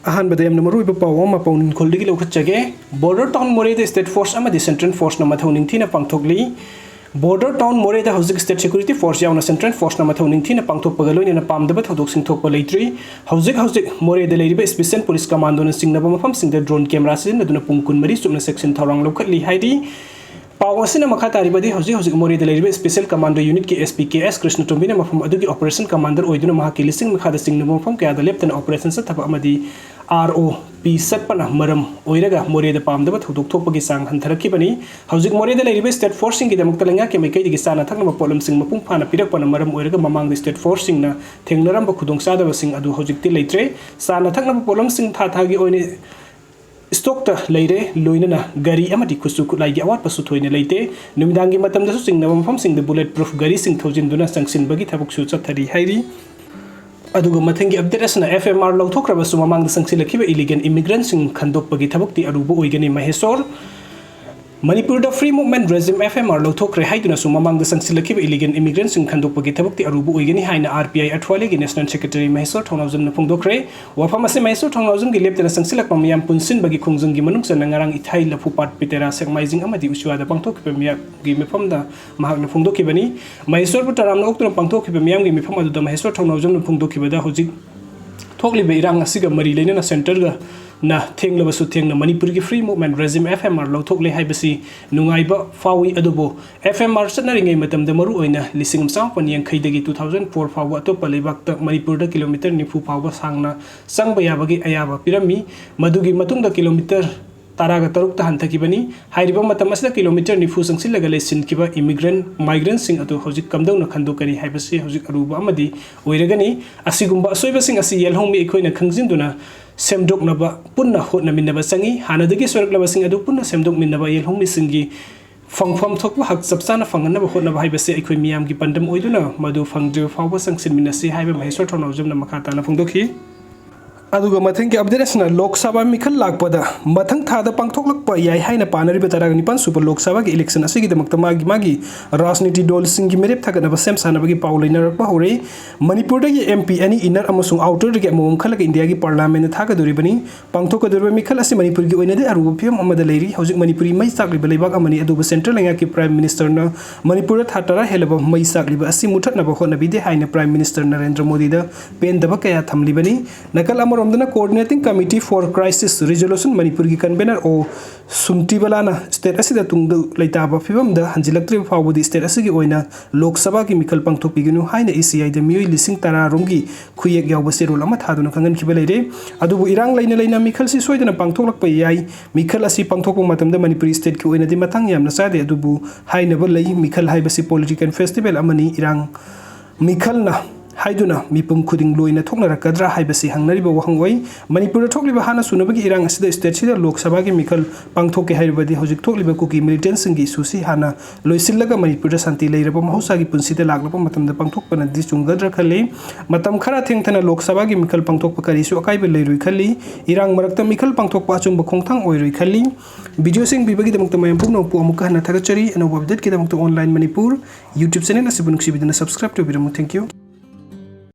अहनबद Yemen मरुइब पाव अमा पौनिन खोलदगी लौखटजगे बॉर्डर टाउन मोरेद स्टेट फोर्स अमदि सेंट्रल फोर्स न मथौ निंगथिना पांगथोकली बॉर्डर टाउन मोरेद हौजिक स्टेट सिक्योरिटी फोर्स यावना सेंट्रल फोर्स न मथौ निंगथिना पांगथोकपगा लोइना पामदब थौदोक सिंथोकप लेत्रि हौजिक मोरेद लेरिबे स्पेशल पुलिस कमांडो न सिंगनब मफम सिंगद ड्रोन कैमरा सिजनदुना पुंग कुनमरी चुपना चेक्सिन थौरांग लौखटली हाइदि पाव असिना मखा तारिबदि हौजिक मोरेद लेरिबे स्पेशल कमांडो यूनिट के SPKS कृष्ण टोम्बिना मफम अदुगी ऑपरेशन कमांडर ओइदुना महाकी लिसिंग मखादा सिंगनब मफम कयादा लेप्तना ऑपरेशन सथब अमदि ROP सत्पना मरम ओइरगा मोरेद पामदब थौदोक थोकपगी सांग हंथरखिबनी हौजिक मोरेद लेरिबे स्टेट फोर्स सिंग गिदमक लंगा के मैकैदगी साना थकनब पोलम सिंग मपुंग फाना पिरकपना मरम ओइरगा ममांग स्टेट फोर्स सिंग ना थेंगनरम खुदोंग सादब सिंग अदु हौजिकति लेत्रे साना थकनब पोलम सिंग थाथागी ओइने स्टॉक लेरे लोइनना गाड़ी अमदि खुसु खुलाइगी अवात पसु थोइने लेते नुमिदांगी मतमदसु सिंगनब मफम सिंग बुलेट प्रूफ गाड़ी सिंग थौजिनदुना संगसिनबगी थबक सु चथरी हाइरि अदुगो मथंगी अपडेट असना FMR लौथोक्रबसु ममांग संगसिलखिबे इलीगल इमिग्रेंट सिंग खंदोकपगी थबकति अरुबो ओइगनी Maheshwar Manipur free movement regime FMR लौथोक्रे हाइदुनसु ममांग संगसिलखिबे इलीगल इमिग्रेंट सिंग खंदोकपगी थबकति अरुबो ओइगनी हाइना RPI अठवालेगी नेशनल सेक्रेटरी महेश्वर थौनावजम न फोंदोक्रे वफम असे महेश्वर थौनावजम गी लेप्तना संगसिलक ममियाम पुनसिनबगी खुंजंगी मनुंगसन नंगारांग इथाइ लफुपाट पितेरा सेकमाइजिंग अमदि उसिवादा पांगथोकखिबे मियागी मिफमदा महाकन फोंदोखिबनी महेश्वर पुतरामना ओक्तुना पांगथोकखिबे मियामगी मिफम अदुदा महेश्वर थौनावजम न फोंदोखिबदा होजिक थोकलिबे इरांग असिगा मरी लेना सेंटर ना थेंगलबसु थेंगना मणिपुर की free movement regime FMR लौथोकले हाइबसी नुंगाइबा फावी अदुबो FMR चटनरिङै मतमदा मरु ओइना लिसिंग सापन यांखैदगी 2004 फाव अतोप लेबाक किलोमीटर 90 फाव सांगना संग याबगी अयाबा पिरमी मदुगी मतुंगदा किलोमीटर तारागा तरुक हंथकिबनी हाइरिबा मतम असदा किलोमीटर 90 संगसिलगा लेसिनकिबा माइग्रेंट सिंग अदु हौजिक कमदौना खंदोकरी हाइबसी हौजिक अरुबा अमदि ओइरगनी असिगुंबा असोइबसिंग असि येलहोंमी एखोइना खंगजिनदुना सेमदोकनबा पुन्ना होटनमिनबा संगी हानादगी सोरकलबसिंग अदु पुन्ना सेमदोकमिनबा येलहोंमी सिंगी फंगफम थोकबा हक सबसाना फंगनबा होटनबा हाइबसे एखोइ मियामगी पंदम ओइदुना मदु फंगद्रि फावबा संगसिनमिनसि हाइबा महेश्वर थौनावजमना मखाताना फोंदोखि अदुगा मथंगी अपडेट असना लोकसभा मिखल लाकपदा मथंग थादा पांगथोकलकपा याय हाइना पानरिबा तराग निपान सुपर लोकसभा के इलेक्शन असिगी दमकता मागी राजनीति दल सिंगी मेरेप थागनबा सेम सानबगी पाउ लेनरकपा हौरे मणिपुर दगी MP अनि इनर अमसुंग आउटर दगी अमोम खलग इंडिया की पार्लियामेंट थागदोरिबनी पांगथोकदोरिबा मिखल असि मणिपुर की ओइनदे अरुबा फियम अमदा लेरी हौजिक मणिपुरी मै साकलिबा लेबाक अमनि अदुबा सेंट्रल लेंगा की प्राइम मिनिस्टर न मणिपुर थातरा हेलबा मै साकलिबा असि मुथतनबा होनबिदे हाइना प्राइम मिनिस्टर नरेंद्र मोदी द पेनदबा कया थमलिबनी नकल coordinating committee for crisis resolution Manipur की कन्वेनर ओ सुमतिबलाना स्टेट असिदा तुंग लेताबा फिबम द हंजिलक्त्रि फावबदी स्टेट असिगी ओइना लोकसभा की मिखल पांगथोकपिगनु हाइना ECI द मियोइ लिसिंग तारा रोंगी खुयेक यावबा सेरोल अमा थादुना खंगन खिबा लेरे अदुबु इरांग लेना मिखल सि सोइदना पांगथोकलकपा याय मिखल असि पांगथोकपा मतमदा मणिपुरी स्टेट की ओइना दि मथांग यामना सादे अदुबु हाइनबा लई मिखल हाइबसि पॉलिटिकल फेस्टिवल अमनि इरांग मिखल ना हाइदुना मिपुम खुदिंग लोइना थोकनरकद्रा हाइबसि हंगनरिबा वहंगोइ मणिपुर थोकलिबा हाना सुनबगी इरांग असिदा स्टेट सिदा लोकसभा की मिखल पांगथोके हाइबदि हौजिक थोकलिबा कुकी मिलिटेंट सिंगी सुसी हाना लोइसिलगा मणिपुर शांति लेरबा महौसागी पुंसिदा लागलबा मतमदा पांगथोकपना दि चुंगद्रा खले मतम खरा थेंगथना लोकसभा की मिखल पांगथोकपा करिसु अकाइबा लेरुइ खली इरांग मरकता मिखल पांगथोकपा अचुंबा खोंगथांग ओइरुइ खली वीडियो सिंग बिबगी दमकता मयम पुंगनो पु अमुका हना थगचरी अनोबा अपडेट के दमकता ऑनलाइन मणिपुर YouTube चैनल असिबुनुक्सिबिदना सब्सक्राइब टुबिरमु थैंक यू